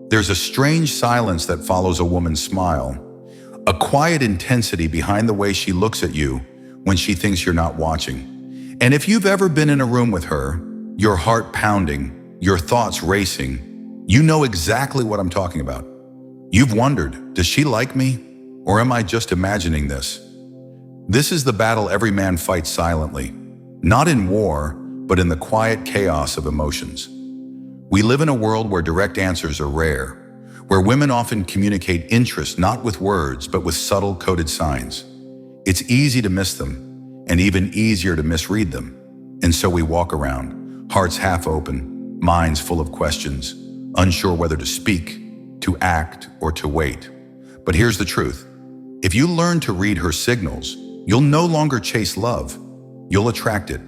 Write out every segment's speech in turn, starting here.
There's a strange silence that follows a woman's smile, a quiet intensity behind the way she looks at you when she thinks you're not watching. And if you've ever been in a room with her, your heart pounding, your thoughts racing, you know exactly what I'm talking about. You've wondered, does she like me? Or am I just imagining this? This is the battle every man fights silently, not in war, but in the quiet chaos of emotions. We live in a world where direct answers are rare, where women often communicate interest not with words, but with subtle coded signs. It's easy to miss them, and even easier to misread them. And so we walk around, hearts half open, minds full of questions, unsure whether to speak, to act, or to wait. But here's the truth. If you learn to read her signals, you'll no longer chase love. You'll attract it.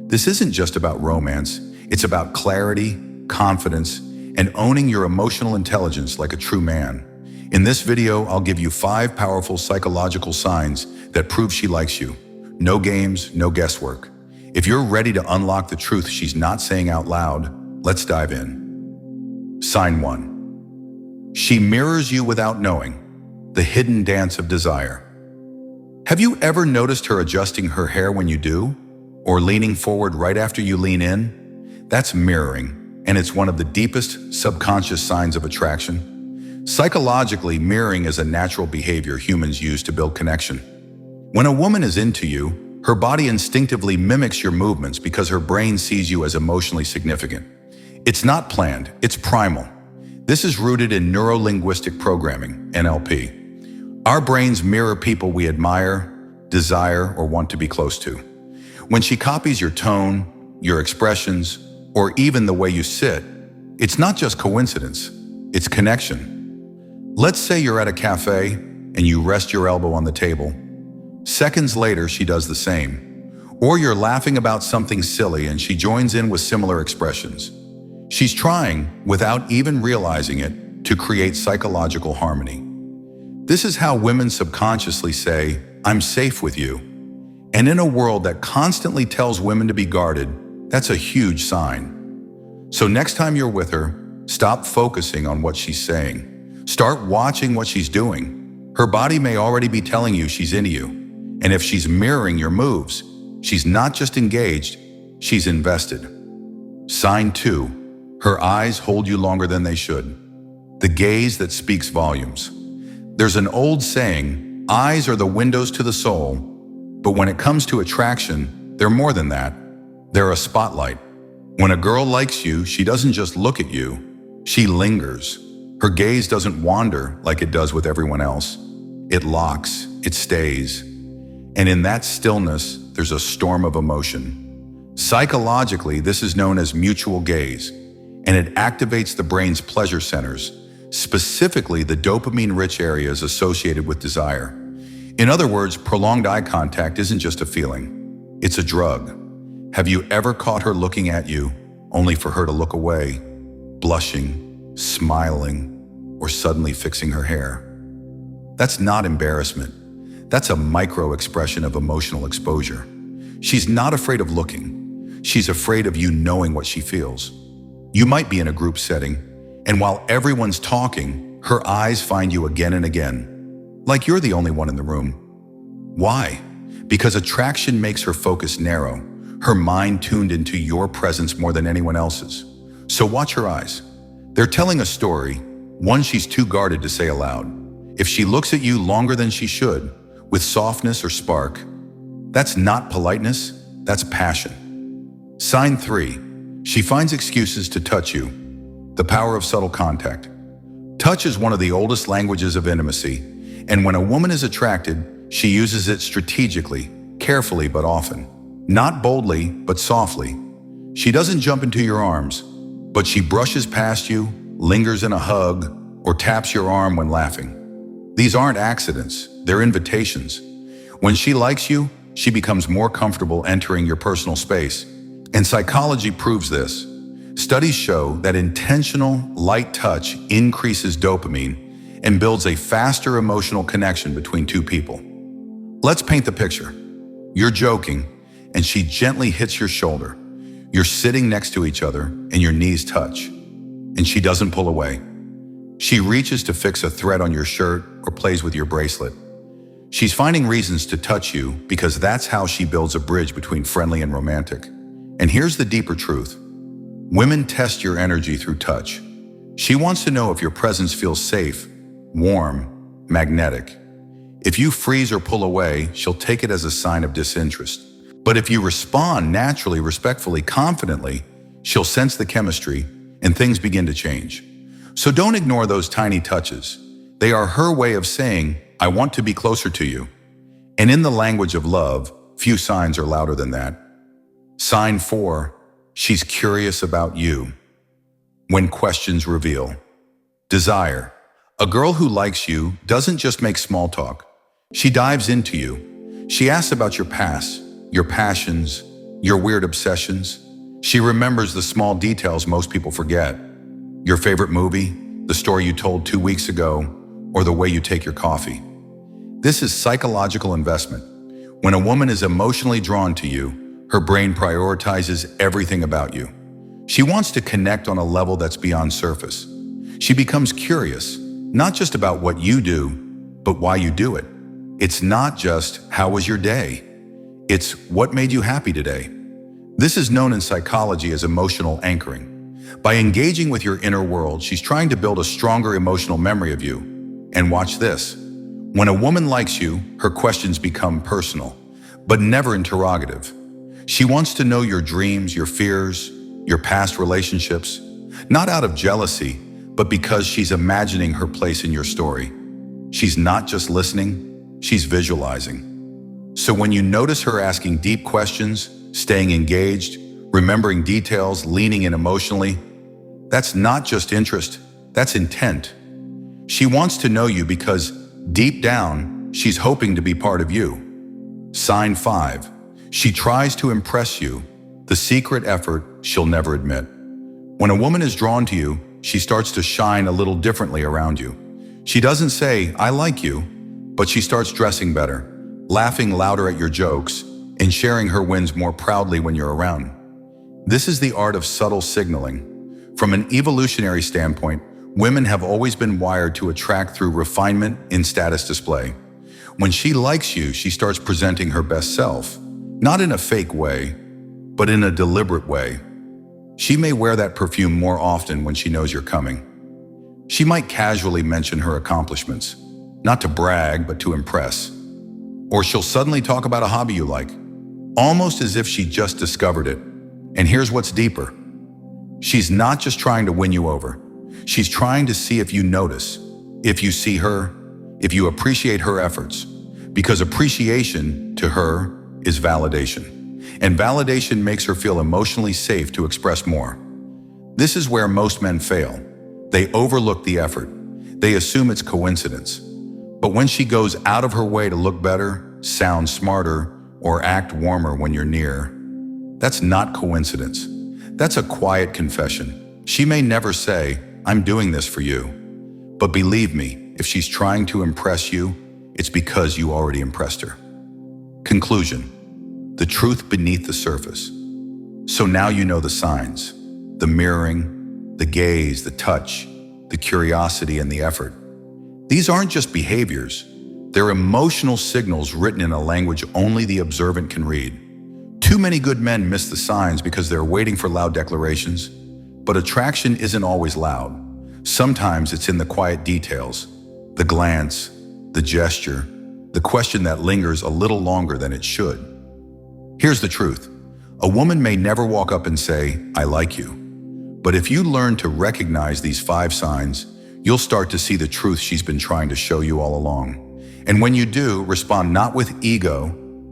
This isn't just about romance. It's about clarity, confidence, and owning your emotional intelligence like a true man. In this video, I'll give you 5 powerful psychological signs that prove she likes you. No games, no guesswork. If you're ready to unlock the truth she's not saying out loud, let's dive in. Sign 1. She mirrors you without knowing. The hidden dance of desire. Have you ever noticed her adjusting her hair when you do? Or leaning forward right after you lean in? That's mirroring. And it's one of the deepest subconscious signs of attraction. Psychologically, mirroring is a natural behavior humans use to build connection. When a woman is into you, her body instinctively mimics your movements because her brain sees you as emotionally significant. It's not planned, it's primal. This is rooted in neuro-linguistic programming, NLP. Our brains mirror people we admire, desire, or want to be close to. When she copies your tone, your expressions, or even the way you sit, it's not just coincidence, it's connection. Let's say you're at a cafe and you rest your elbow on the table. Seconds later, she does the same. Or you're laughing about something silly and she joins in with similar expressions. She's trying, without even realizing it, to create psychological harmony. This is how women subconsciously say, "I'm safe with you." And in a world that constantly tells women to be guarded, that's a huge sign. So next time you're with her, stop focusing on what she's saying. Start watching what she's doing. Her body may already be telling you she's into you. And if she's mirroring your moves, she's not just engaged, she's invested. Sign 2. Her eyes hold you longer than they should. The gaze that speaks volumes. There's an old saying, eyes are the windows to the soul, but when it comes to attraction, they're more than that. They're a spotlight. When a girl likes you, she doesn't just look at you, she lingers. Her gaze doesn't wander like it does with everyone else. It locks, it stays. And in that stillness, there's a storm of emotion. Psychologically, this is known as mutual gaze, and it activates the brain's pleasure centers, specifically the dopamine-rich areas associated with desire. In other words, prolonged eye contact isn't just a feeling, it's a drug. Have you ever caught her looking at you, only for her to look away, blushing, smiling, or suddenly fixing her hair? That's not embarrassment. That's a micro-expression of emotional exposure. She's not afraid of looking. She's afraid of you knowing what she feels. You might be in a group setting, and while everyone's talking, her eyes find you again and again, like you're the only one in the room. Why? Because attraction makes her focus narrow, her mind tuned into your presence more than anyone else's. So watch her eyes. They're telling a story, one she's too guarded to say aloud. If she looks at you longer than she should, with softness or spark, that's not politeness, that's passion. Sign 3. She finds excuses to touch you. The power of subtle contact. Touch is one of the oldest languages of intimacy, and when a woman is attracted, she uses it strategically, carefully but often. Not boldly, but softly. She doesn't jump into your arms, but she brushes past you, lingers in a hug, or taps your arm when laughing. These aren't accidents, they're invitations. When she likes you, she becomes more comfortable entering your personal space. And psychology proves this. Studies show that intentional, light touch increases dopamine and builds a faster emotional connection between two people. Let's paint the picture. You're joking, and she gently hits your shoulder. You're sitting next to each other, and your knees touch, and she doesn't pull away. She reaches to fix a thread on your shirt or plays with your bracelet. She's finding reasons to touch you because that's how she builds a bridge between friendly and romantic. And here's the deeper truth. Women test your energy through touch. She wants to know if your presence feels safe, warm, magnetic. If you freeze or pull away, she'll take it as a sign of disinterest. But if you respond naturally, respectfully, confidently, she'll sense the chemistry and things begin to change. So don't ignore those tiny touches. They are her way of saying, I want to be closer to you. And in the language of love, few signs are louder than that. Sign 4, she's curious about you. When questions reveal. Desire. A girl who likes you doesn't just make small talk. She dives into you. She asks about your past, your passions, your weird obsessions. She remembers the small details most people forget. Your favorite movie, the story you told 2 weeks ago, or the way you take your coffee. This is psychological investment. When a woman is emotionally drawn to you, her brain prioritizes everything about you. She wants to connect on a level that's beyond surface. She becomes curious, not just about what you do, but why you do it. It's not just, how was your day? It's, what made you happy today? This is known in psychology as emotional anchoring. By engaging with your inner world, she's trying to build a stronger emotional memory of you. And watch this. When a woman likes you, her questions become personal, but never interrogative. She wants to know your dreams, your fears, your past relationships, not out of jealousy, but because she's imagining her place in your story. She's not just listening, she's visualizing. So when you notice her asking deep questions, staying engaged, remembering details, leaning in emotionally, that's not just interest, that's intent. She wants to know you because, deep down, she's hoping to be part of you. Sign 5. She tries to impress you, the secret effort she'll never admit. When a woman is drawn to you, she starts to shine a little differently around you. She doesn't say, I like you, but she starts dressing better, laughing louder at your jokes, and sharing her wins more proudly when you're around. This is the art of subtle signaling. From an evolutionary standpoint, women have always been wired to attract through refinement in status display. When she likes you, she starts presenting her best self, not in a fake way, but in a deliberate way. She may wear that perfume more often when she knows you're coming. She might casually mention her accomplishments, not to brag, but to impress. Or she'll suddenly talk about a hobby you like, almost as if she just discovered it. And here's what's deeper. She's not just trying to win you over. She's trying to see if you notice, if you see her, if you appreciate her efforts. Because appreciation, to her, is validation. And validation makes her feel emotionally safe to express more. This is where most men fail. They overlook the effort. They assume it's coincidence. But when she goes out of her way to look better, sound smarter, or act warmer when you're near, that's not coincidence. That's a quiet confession. She may never say, I'm doing this for you. But believe me, if she's trying to impress you, it's because you already impressed her. Conclusion. The truth beneath the surface. So now you know the signs, the mirroring, the gaze, the touch, the curiosity, and the effort. These aren't just behaviors. They're emotional signals written in a language only the observant can read. Too many good men miss the signs because they're waiting for loud declarations. But attraction isn't always loud. Sometimes it's in the quiet details, the glance, the gesture, the question that lingers a little longer than it should. Here's the truth. A woman may never walk up and say, I like you. But if you learn to recognize these 5 signs, you'll start to see the truth she's been trying to show you all along. And when you do, respond not with ego,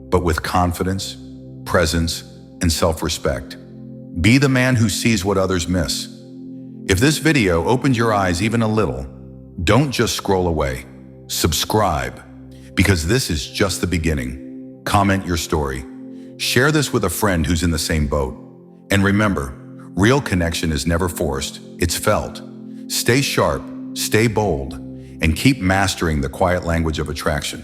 but with confidence, presence, and self-respect. Be the man who sees what others miss. If this video opened your eyes even a little, don't just scroll away. Subscribe, because this is just the beginning. Comment your story. Share this with a friend who's in the same boat. And remember, real connection is never forced, it's felt. Stay sharp, stay bold, and keep mastering the quiet language of attraction.